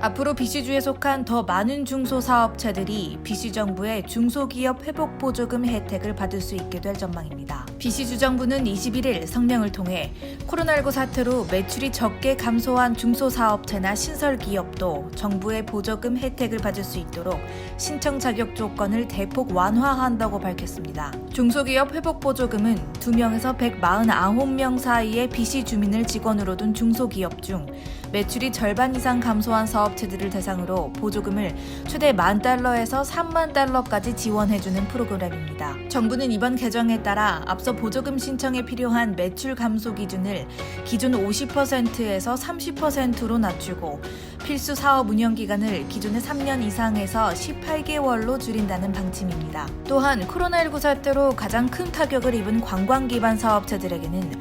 앞으로 BC주에 속한 더 많은 중소사업체들이 BC정부의 중소기업 회복보조금 혜택을 받을 수 있게 될 전망입니다. BC주 정부는 21일 성명을 통해 코로나19 사태로 매출이 적게 감소한 중소사업체나 신설기업도 정부의 보조금 혜택을 받을 수 있도록 신청 자격 조건을 대폭 완화한다고 밝혔습니다. 중소기업 회복보조금은 2명에서 149명 사이의 BC 주민을 직원으로 둔 중소기업 중 매출이 절반 이상 감소한 사업체들을 대상으로 보조금을 최대 $10,000에서 $30,000까지 지원해주는 프로그램입니다. 정부는 이번 개정에 따라 앞서 보조금 신청에 필요한 매출 감소 기준을 기존 50%에서 30%로 낮추고 필수 사업 운영 기간을 기존의 3년 이상에서 18개월로 줄인다는 방침입니다. 또한 코로나19 사태로 가장 큰 타격을 입은 관광 기반 사업체들에게는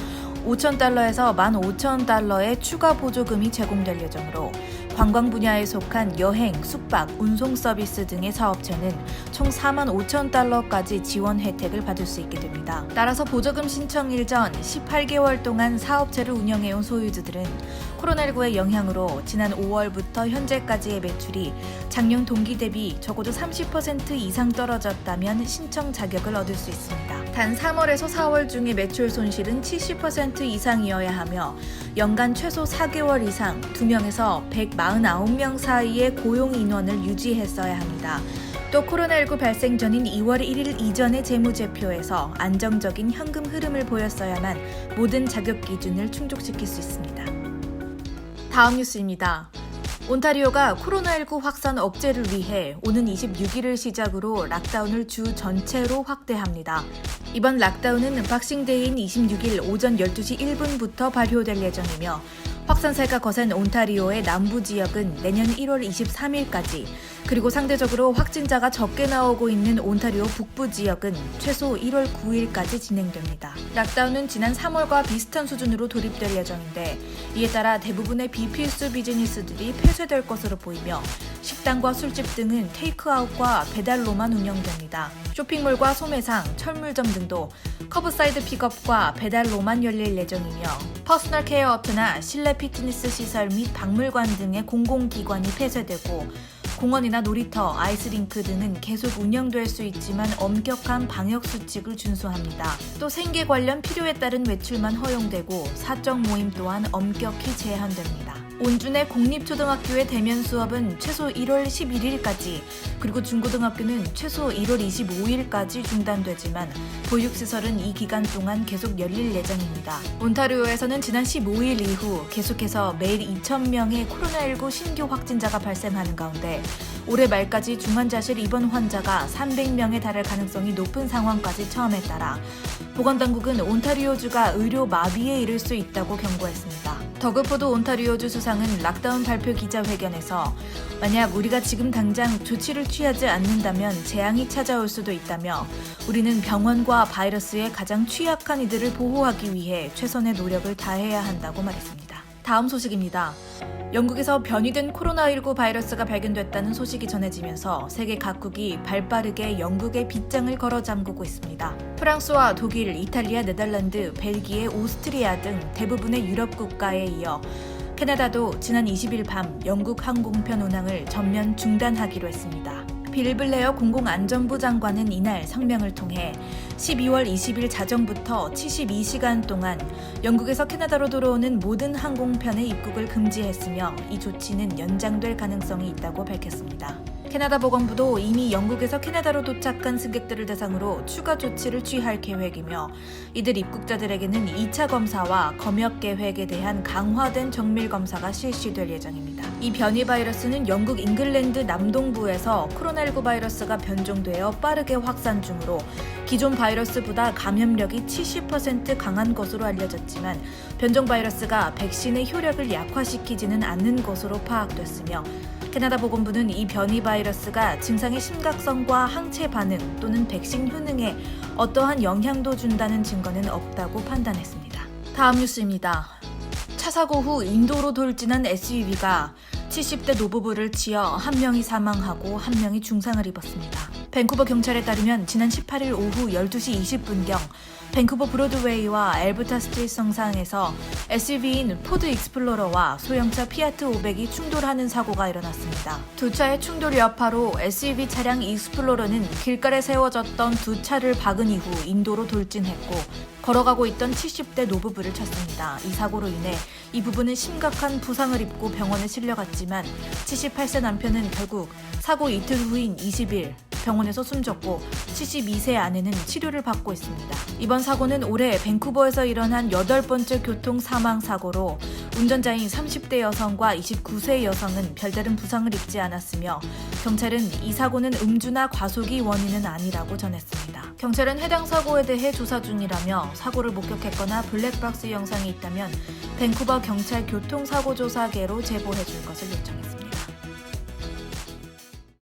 $5,000에서 $15,000의 추가 보조금이 제공될 예정으로 관광 분야에 속한 여행, 숙박, 운송 서비스 등의 사업체는 총 $45,000까지 지원 혜택을 받을 수 있게 됩니다. 따라서 보조금 신청일 전 18개월 동안 사업체를 운영해온 소유주들은 코로나19의 영향으로 지난 5월부터 현재까지의 매출이 작년 동기 대비 적어도 30% 이상 떨어졌다면 신청 자격을 얻을 수 있습니다. 단 3월에서 4월 중의 매출 손실은 70% 이상이어야 하며 연간 최소 4개월 이상 2명에서 149명 사이의 고용 인원을 유지했어야 합니다. 또 코로나19 발생 전인 2월 1일 이전의 재무제표에서 안정적인 현금 흐름을 보였어야만 모든 자격 기준을 충족시킬 수 있습니다. 다음 뉴스입니다. 온타리오가 코로나19 확산 억제를 위해 오는 26일을 시작으로 락다운을 주 전체로 확대합니다. 이번 락다운은 박싱데이인 26일 오전 12시 1분부터 발효될 예정이며 확산세가 거센 온타리오의 남부 지역은 내년 1월 23일까지 그리고 상대적으로 확진자가 적게 나오고 있는 온타리오 북부 지역은 최소 1월 9일까지 진행됩니다. 락다운은 지난 3월과 비슷한 수준으로 도입될 예정인데 이에 따라 대부분의 비필수 비즈니스들이 폐쇄될 것으로 보이며 식당과 술집 등은 테이크아웃과 배달로만 운영됩니다. 쇼핑몰과 소매상, 철물점 등도 커브사이드 픽업과 배달로만 열릴 예정이며 퍼스널 케어 업체나 실내 피트니스 시설 및 박물관 등의 공공기관이 폐쇄되고 공원이나 놀이터, 아이스링크 등은 계속 운영될 수 있지만 엄격한 방역 수칙을 준수합니다. 또 생계 관련 필요에 따른 외출만 허용되고 사적 모임 또한 엄격히 제한됩니다. 온준의 공립초등학교의 대면 수업은 최소 1월 11일까지 그리고 중고등학교는 최소 1월 25일까지 중단되지만 보육시설은 이 기간 동안 계속 열릴 예정입니다. 온타리오에서는 지난 15일 이후 계속해서 매일 2,000명의 코로나19 신규 확진자가 발생하는 가운데 올해 말까지 중환자실 입원 환자가 300명에 달할 가능성이 높은 상황까지 처음에 따라 보건당국은 온타리오주가 의료 마비에 이를 수 있다고 경고했습니다. 더그포드 온타리오주 수상은 락다운 발표 기자회견에서 만약 우리가 지금 당장 조치를 취하지 않는다면 재앙이 찾아올 수도 있다며 우리는 병원과 바이러스에 가장 취약한 이들을 보호하기 위해 최선의 노력을 다해야 한다고 말했습니다. 다음 소식입니다. 영국에서 변이된 코로나19 바이러스가 발견됐다는 소식이 전해지면서 세계 각국이 발빠르게 영국의 빗장을 걸어 잠그고 있습니다. 프랑스와 독일, 이탈리아, 네덜란드, 벨기에, 오스트리아 등 대부분의 유럽 국가에 이어 캐나다도 지난 20일 밤 영국 항공편 운항을 전면 중단하기로 했습니다. 빌 블레어 공공안전부 장관은 이날 성명을 통해 12월 20일 자정부터 72시간 동안 영국에서 캐나다로 들어오는 모든 항공편의 입국을 금지했으며 이 조치는 연장될 가능성이 있다고 밝혔습니다. 캐나다 보건부도 이미 영국에서 캐나다로 도착한 승객들을 대상으로 추가 조치를 취할 계획이며 이들 입국자들에게는 2차 검사와 검역 계획에 대한 강화된 정밀 검사가 실시될 예정입니다. 이 변이 바이러스는 영국 잉글랜드 남동부에서 코로나19 바이러스가 변종되어 빠르게 확산 중으로 기존 바이러스보다 감염력이 70% 강한 것으로 알려졌지만 변종 바이러스가 백신의 효력을 약화시키지는 않는 것으로 파악됐으며 캐나다 보건부는 이 변이 바이러스가 증상의 심각성과 항체 반응 또는 백신 효능에 어떠한 영향도 준다는 증거는 없다고 판단했습니다. 다음 뉴스입니다. 차 사고 후 인도로 돌진한 SUV가 70대 노부부를 치어 한 명이 사망하고 한 명이 중상을 입었습니다. 밴쿠버 경찰에 따르면 지난 18일 오후 12시 20분경 밴쿠버 브로드웨이와 엘버타 스트리트 성상에서 SUV인 포드 익스플로러와 소형차 피아트 500이 충돌하는 사고가 일어났습니다. 두 차의 충돌 여파로 SUV 차량 익스플로러는 길가에 세워졌던 두 차를 박은 이후 인도로 돌진했고 걸어가고 있던 70대 노부부를 쳤습니다. 이 사고로 인해 이 부부는 심각한 부상을 입고 병원에 실려갔지만 78세 남편은 결국 사고 이틀 후인 20일 병원에서 숨졌고 72세 아내는 치료를 받고 있습니다. 이번 사고는 올해 밴쿠버에서 일어난 8번째 교통 사망 사고로 운전자인 30대 여성과 29세 여성은 별다른 부상을 입지 않았으며 경찰은 이 사고는 음주나 과속이 원인은 아니라고 전했습니다. 경찰은 해당 사고에 대해 조사 중이라며 사고를 목격했거나 블랙박스 영상이 있다면 밴쿠버 경찰 교통사고조사계로 제보해 줄 것을 요청했습니다.